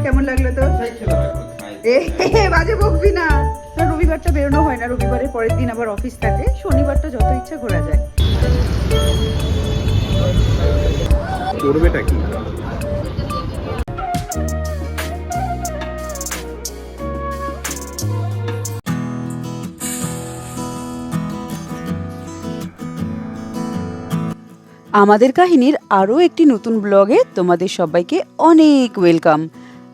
কেমন লাগলো তো? বাজে বকবি না। রবিবারটা বেরোনো হয় না, রবিবারের পরের দিন আবার অফিস থাকে, শনিবারটা যত ইচ্ছা ঘোরা যায়। করবেটা কি? আমাদের কাহিনীর আরও একটি নতুন ব্লগে তোমাদের সবাইকে অনেক ওয়েলকাম।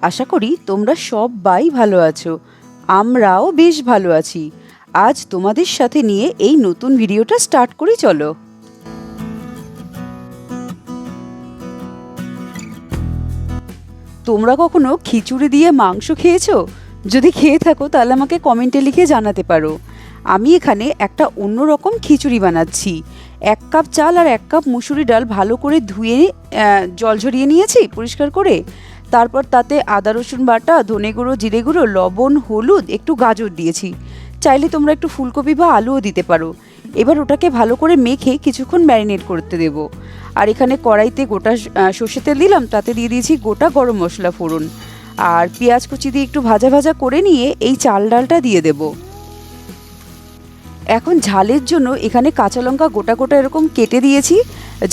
আশা করি তোমরা সবাই ভালো আছো, আমরাও বেশ ভালো আছি। আজ তোমাদের সাথে নিয়ে এই নতুন ভিডিওটা স্টার্ট করি, চলো। তোমরা কখনো খিচুড়ি দিয়ে মাংস খেয়েছো? যদি খেয়ে থাকো তাহলে আমাকে কমেন্টে লিখে জানাতে পারো। আমি এখানে একটা অন্যরকম খিচুড়ি বানাচ্ছি। 1 কাপ চাল আর 1 কাপ মুসুরি ডাল ভালো করে ধুয়ে জল ঝরিয়ে নিয়েছি পরিষ্কার করে। তারপর তাতে আদা রসুন বাটা, ধনে গুঁড়ো, জিরে গুঁড়ো, লবণ, হলুদ, একটু গাজর দিয়েছি। চাইলে তোমরা একটু ফুলকপি বা আলুও দিতে পারো। এবার ওটাকে ভালো করে মেখে কিছুক্ষণ ম্যারিনেট করতে দেবো। আর এখানে কড়াইতে গোটা সর্ষে তেল দিলাম, তাতে দিয়ে দিয়েছি গোটা গরম মশলা ফোড়ন, আর পেঁয়াজ কুচি দিয়ে একটু ভাজা ভাজা করে নিয়ে এই চাল ডালটা দিয়ে দেবো। এখন ঝালের জন্য এখানে কাঁচা লঙ্কা গোটা গোটা এরকম কেটে দিয়েছি,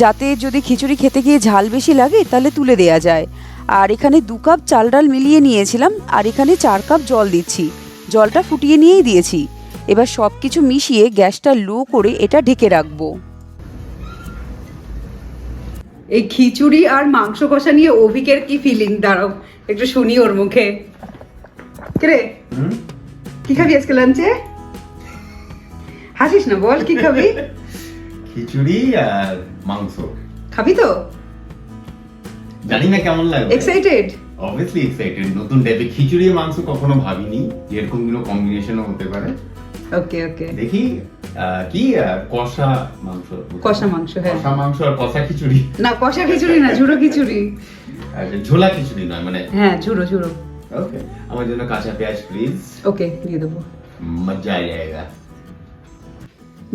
যাতে যদি খিচুড়ি খেতে গিয়ে ঝাল বেশি লাগে তাহলে তুলে দেয়া যায়। আর এখানে 2 কাপ চাল ডাল মিলিয়ে নিয়েছিলাম, আর এখানে 4 কাপ জল দিচ্ছি। জলটা ফুটিয়ে নিয়েই দিয়েছি। এবার সব কিছু মিশিয়ে গ্যাসটা লো করে এটা ঢেকে রাখবো। এই খিচুড়ি আর মাংস কষা নিয়ে অভিকের কি ফিলিং, দাঁড়াও একটু শুনি ওর মুখে। রে কি খাবি আজকে লাঞ্চে? হাসিস না, বল কি খাবি? খিচুড়ি আর মাংস খাবি তো? জানি না কেমন লাগবে। এক্সাইটেড? Obviously excited. নতুন টাইপের খিচুড়ি আর মাংস কখনো ভাবিনি যে এরকম কোনো কম্বিনেশনও হতে পারে। ওকে ওকে, দেখি কি কষা মাংস। কষা মাংস, হ্যাঁ। কষা মাংস আর কষা খিচুড়ি না, কষা খিচুড়ি না, ঝুড়ো খিচুড়ি। ঝোলা খিচুড়ি নয় মানে? হ্যাঁ, ঝুড়ো ঝুড়ো। ওকে, আমার জন্য কাঁচা পেঁয়াজ প্লিজ। ওকে, দিয়ে দেবো। মজা আয়েগা।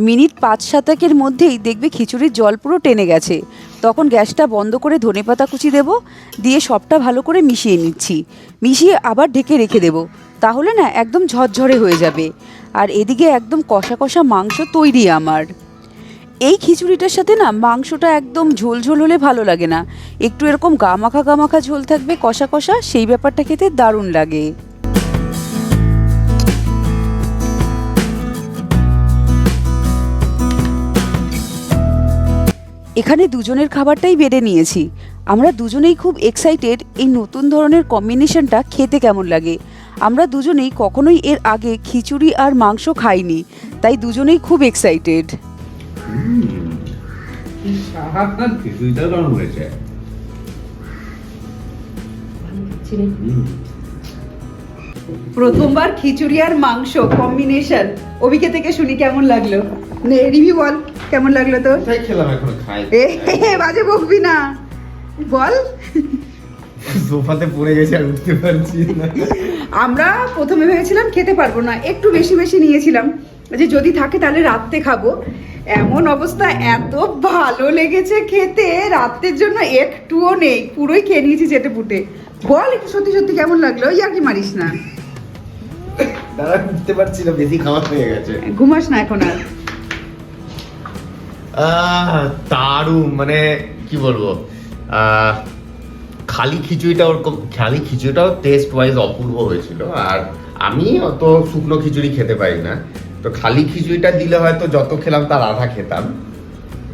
মিনিট 5-7 মধ্যেই দেখবে খিচুড়ির জল পুরো টেনে গেছে। তখন গ্যাসটা বন্ধ করে ধনেপাতা কুচি দেবো, দিয়ে সবটা ভালো করে মিশিয়ে নিচ্ছি। মিশিয়ে আবার ঢেকে রেখে দেবো, তাহলে না একদম ঝরঝরে হয়ে যাবে। আর এদিকে একদম কষা কষা মাংস তৈরি আমার। এই খিচুড়িটার সাথে না মাংসটা একদম ঝোল ঝোল হলে ভালো লাগে না, একটু এরকম গামাখা ঝোল থাকবে, কষা কষা, সেই ব্যাপারটা খেতে দারুণ লাগে। এখানে দুজনের খাবারটাই বেড়ে নিয়েছি। আমরা দুজনেই খুব এক্সাইটেড এই নতুন ধরনের কম্বিনেশনটা খেতে কেমন লাগে। আমরা দুজনেই কখনোই এর আগে খিচুড়ি আর মাংস খাইনি, তাই দুজনেই খুব এক্সাইটেড। খিচুড়িটা দারুণ হয়েছে। প্রথমবার খিচুড়ি আর মাংস কম্বিনেশন, অভিকে থেকে শুনি কেমন লাগলো। রিভিউ বল, কেমন লাগলো তো? তাই খেলাম, এখন খাই। বাজে বকবি না, বল। সোফাতে পড়ে গেছে আর উঠতে পারছি না। আমরা প্রথমে ভেবেছিলাম খেতে পারবো না, একটু বেশি বেশি নিয়েছিলাম যে যদি থাকে তাহলে রাত্রে খাবো। এমন অবস্থা, এত ভালো লেগেছে খেতে, রাতের জন্য একটুও নেই, পুরোই খেয়ে নিয়েছি চেটে পুটে। বল একটু সত্যি সত্যি কেমন লাগলো, আর কি মারিস না। দাঁড়া, উঠতে পারছি না, বেশি খাওয়া হয়ে গেছে। ঘুমাস না এখন আর? দারুণ, মানে কি বলবো, খালি খিচুড়িটাও টেস্ট ওয়াইজ অপূর্ব হয়েছিল। আর আমি অত শুকনো খিচুড়ি খেতে পারি না, তো খালি খিচুড়িটা দিলে হয়তো যত খেলাম তার আধা খেতাম।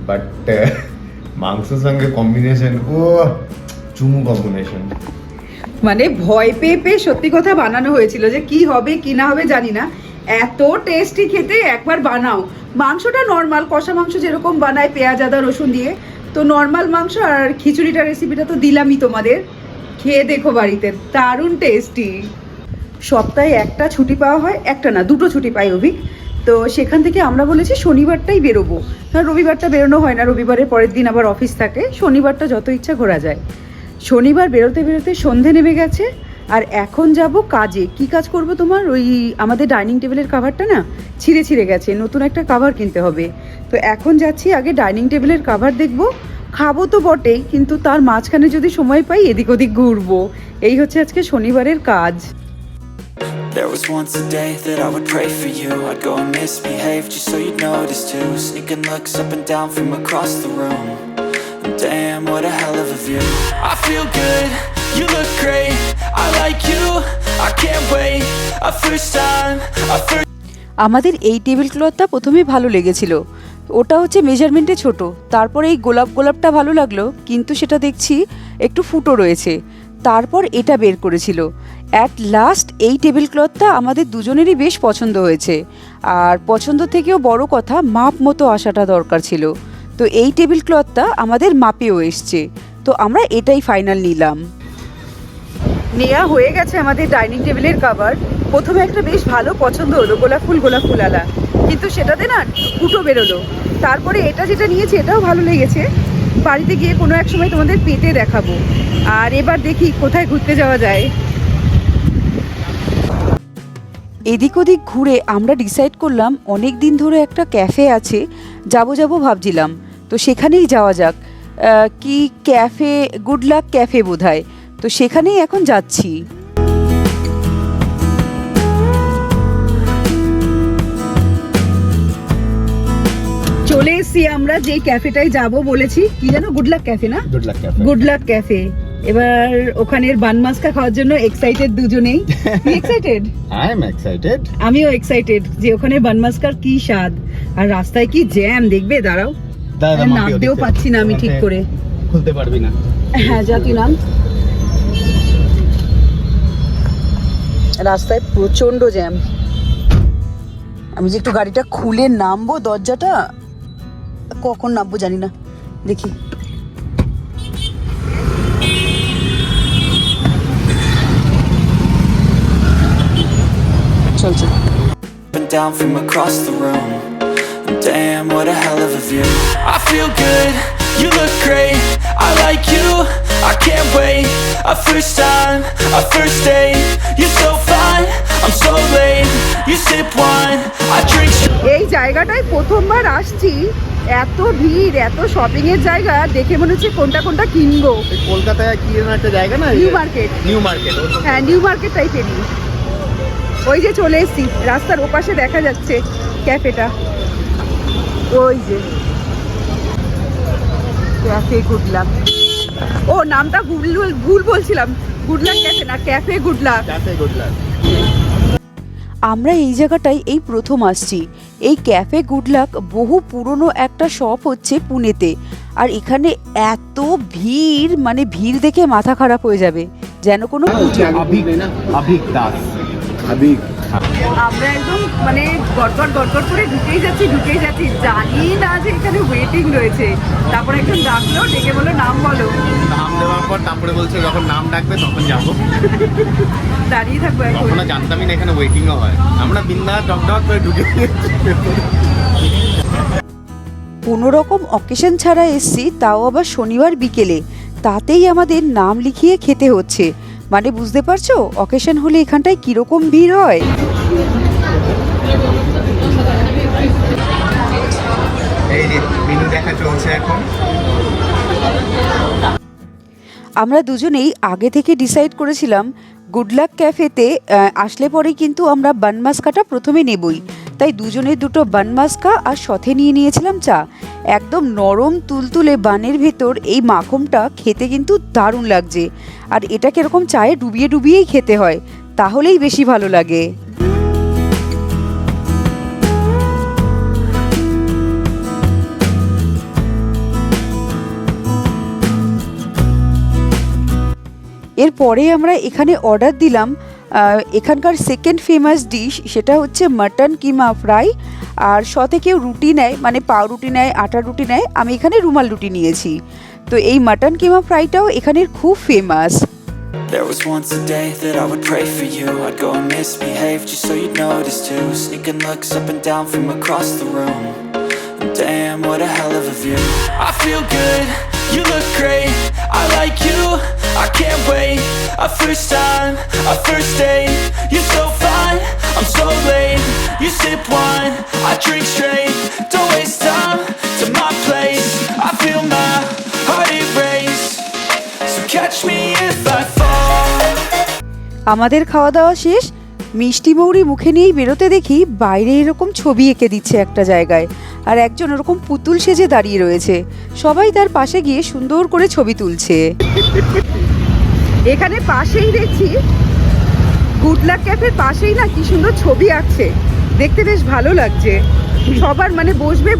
বাট মাংসের সঙ্গে কম্বিনেশন, ও চুমু কম্বিনেশন। মানে ভয় পেয়ে পেয়ে সত্যি কথা বানানো হয়েছিল, যে কি হবে কি না হবে জানি না। এত টেস্টি খেতে, একবার বানাও। মাংসটা নর্মাল কষা মাংস যেরকম বানায় পেঁয়াজ আদা রসুন দিয়ে, তো নর্মাল মাংস। আর খিচুড়িটা রেসিপিটা তো দিলামই তোমাদের, খেয়ে দেখো বাড়িতে, দারুণ টেস্টি। সপ্তাহে একটা ছুটি পাওয়া হয়, একটা না 2টো ছুটি পাই অভিক। তো সেখান থেকে আমরা বলেছি শনিবারটাই বেরোবো, কারণ রবিবারটা বেরোনো হয় না, রবিবারের পরের দিন আবার অফিস থাকে, শনিবারটা যত ইচ্ছা ঘোরা যায়। শনিবার বেরোতে বেরোতে সন্ধে নেমে গেছে, আর এখন যাব কাজে। কি কাজ করব তোমার? ওই আমাদের ডাইনিং টেবিলের কাভারটা না ছিঁড়ে গেছে, নতুন একটা কাভার কিনতে হবে। তো এখন যাচ্ছি, আগে ডাইনিং টেবিলের কাভার দেখব, খাবো তো বটেই, কিন্তু তার মাঝখানে যদি সময় পাই এদিক ওদিক ঘুরবো। এই হচ্ছে আজকে শনিবারের কাজ। There was once a day that I would pray for you. I'd go and misbehave just so you'd notice too. Sneaking looks up and down from across the room. Damn, what a hell of a view. I feel good, you look great. I like you, I can't wait. A first time, a first. আমাদের এই table ক্লথটা প্রথমে ভালো লেগেছিল, ওটা হচ্ছে মেজারমেন্টে ছোট। তারপর এই গোলাপটা ভালো লাগলো, কিন্তু সেটা দেখছি একটু ফুটো রয়েছে। তারপর এটা বের করেছিল। অ্যাট লাস্ট এই টেবিল ক্লথটা আমাদের দুজনেরই বেশ পছন্দ হয়েছে। আর পছন্দ থেকেও বড় কথা, মাপ মতো আসাটা দরকার ছিল। তো এই টেবিল ক্লথটা আমাদের মাপেও এসছে, তো আমরা এটাই ফাইনাল নিলাম। নেওয়া হয়ে গেছে আমাদের ডাইনিং টেবিলের কভার। প্রথমে একটা বেশ ভালো পছন্দ হলো, গোলাপ ফুল আলা, কিন্তু সেটাতে না ফুটো বেরোলো। তারপরে এটা যেটা নিয়েছি এটাও ভালো লেগেছে। বাড়িতে গিয়ে কোনো এক সময় তোমাদের পেতে দেখাবো। আর এবার দেখি কোথায় ঘুরতে যাওয়া যায়। এদিক ওদিক ঘুরে আমরা ডিসাইড করলাম অনেক দিন ধরে একটা ক্যাফে আছে, যাবো ভাবছিলাম, তো সেখানেই যাওয়া যাক। কি ক্যাফে, গুড লাক ক্যাফে বোধহয়, তো সেখানেই এখন যাচ্ছি। চলে এসছি আমরা যে ক্যাফেটায় যাব বলেছি, কি জানো, গুড লাক ক্যাফে না? Good luck cafe. এবার ওখানের বান মাস্কা খাওয়ার জন্য এক্সাইটেড দুজনেই। এক্সাইটেড? I am excited. আমিও এক্সাইটেড যে ওখানে বান মাস্কার কি স্বাদ। আর রাস্তায় কি জ্যাম দেখবে, দাঁড়াও নামতেও পাচ্ছি না আমি ঠিক করে। খুলতে পারবি না? হ্যাঁ, যা তুই নাম। রাস্তায় প্রচন্ড জ্যাম। আমি যে একটু গাড়িটা খুলে নামবো, দরজাটা কখন নামবো জানি না, দেখি। চলছে। Down from across the room. Damn, what a hell of a view. I feel good, you look great. I like you, I can't wait. A first time, a first date. You're so fine, I'm so late. You sip wine, I drink. এই জায়গাটায় প্রথমবার আসছি। এত ভিড়, এত shopping এর জায়গা দেখে মনে হচ্ছে কোনটা কিনবো। কলকাতায় কি এমন একটা জায়গা না, নিউ মার্কেট। হ্যাঁ, নিউ মার্কেট টাইপেরই। ওই যে চলে এসছি, রাস্তার ওপাশে দেখা যাচ্ছে ক্যাফেটা। ওই যে ক্যাফে গুড লাক। ও নামটা ভুল বলছিলাম, গুড লাক ক্যাফে না, ক্যাফে গুড লাক। আমরা এই জায়গাটায় এই প্রথম আসছি। এই ক্যাফে গুড লাক বহু পুরনো একটা শপ হচ্ছে পুনেতে। আর এখানে এত ভিড়, মানে ভিড় দেখে মাথা খারাপ হয়ে যাবে, যেন কোনো আভিক দাস। আমরা একদম মানে গড়গড় করে ঢুকেই যাচ্ছি, জানি না যে এখানে ওয়েটিং রয়েছে। তারপর একজন ডাকলো, ডেকে বললো নাম বলো। নাম দেওয়ার পর তারপরে বলছে যখন নাম ডাকবে তখন যাবো। দাঁড়িয়ে থাকবো এখন। তখন জানতামই না এখানে ওয়েটিংও হয়। আমরা বিন্দাস ডক করে ঢুকে কোনো রকম অকেশন ছাড়া এসছি, তাও আবার শনিবার বিকেলে। তাতেই আমাদের নাম লিখিয়ে খেতে হচ্ছে। মানে বুঝতে পারছো অকেশন হলে এখানটায় কিরকম ভিড় হয়। এই যে মেনু দেখা চলছে এখন। আমরা দুজনেই আগে থেকে ডিসাইড করেছিলাম গুড লাক ক্যাফেতে আসলে পরেই কিন্তু আমরা বান মাস্কাটা প্রথমে নেবই। তাই দুজনের দুটো বান মাস্কা আর সাথে নিয়ে নিয়েছিলাম চা। একদম নরম তুলতুলে বানের ভেতর এই মাখনটা খেতে কিন্তু দারুণ লাগছে। আর এটা কিরকম চায়ে ডুবিয়েই খেতে হয়, তাহলেই বেশি ভালো লাগে। এরপরে আমরা এখানে অর্ডার দিলাম এখানকার সেকেন্ড ফেমাস ডিশ, সেটা হচ্ছে মাটন কিমা ফ্রাই। আর সাথে কেউ রুটি নেয়, মানে পাউরুটি নেয়, আটার রুটি নেয়, আমি এখানে রুমাল রুটি নিয়েছি। তো এই মাটন কিমা ফ্রাইটাও এখানের খুব famous. There was once a day that I would pray for you. I'd go and misbehave just so you'd notice too. Sneaking looks up and down from across the room. Damn, what a hell of a view. I feel good, you look great. I like you, I can't wait. A first time, a first date. You're so fine, I'm so late. You sip wine, I drink straight. Don't waste time to my place. I feel my catch me if I fall. আমাদের খাওয়া দাওয়া শেষ, মিষ্টি মৌরি মুখে নিয়েই বেরোতে দেখি বাইরে এরকম ছবি এঁকে দিচ্ছে একটা জায়গায়, আর একজন ওরকম পুতুল সেজে দাঁড়িয়ে রয়েছে। সবাই তার পাশে গিয়ে সুন্দর করে ছবি তুলছে। এখানে পাশেই দেখছি গুড লাক ক্যাফের পাশেই না কি সুন্দর ছবি আঁকছে, দেখতে বেশ ভালো লাগছে। সবার মানে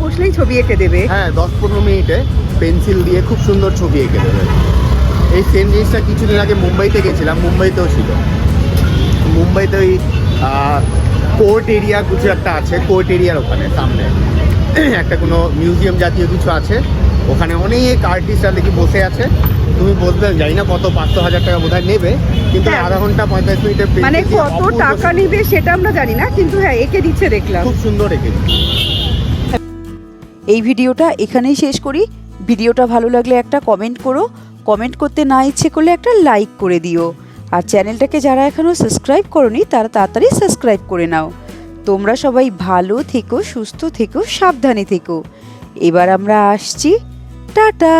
বসলেই ছবি এঁকে দেবে। হ্যাঁ 10-15 মিনিটে পেন্সিল দিয়ে খুব সুন্দর ছবি এঁকে দেবে। এই সেম জিনিসটা কিছুদিন আগে মুম্বাইতে গেছিলাম, মুম্বাইতেও ছিল। মুম্বাইতে ওই কোর্ট এরিয়া কিছু একটা আছে, কোর্ট এরিয়ার ওখানে সামনে একটা কোনো মিউজিয়াম জাতীয় কিছু আছে, ওখানে অনেক আর্টিস্টরা দেখি বসে আছে। তুমি বলবে জানি না কত 500,000 টাকা বোধহয় নেবে, কিন্তু হ্যাঁ। আধা ঘন্টা 45 মিনিটে মানে কত টাকা নেবে সেটা আমরা জানি না, কিন্তু হ্যাঁ এঁকে দিচ্ছে দেখলাম। খুব সুন্দর এঁকে দিচ্ছে। এই ভিডিওটা এখানেই শেষ করি। ভিডিওটা ভালো লাগলে একটা কমেন্ট করো, কমেন্ট করতে না ইচ্ছে করলে একটা লাইক করে দিও, আর চ্যানেলটাকে যারা এখনও সাবস্ক্রাইব করোনি তারা তাড়াতাড়ি সাবস্ক্রাইব করে নাও। তোমরা সবাই ভালো থেকো, সুস্থ থেকো, সাবধানে থেকো। এবার আমরা আসছি, টাটা।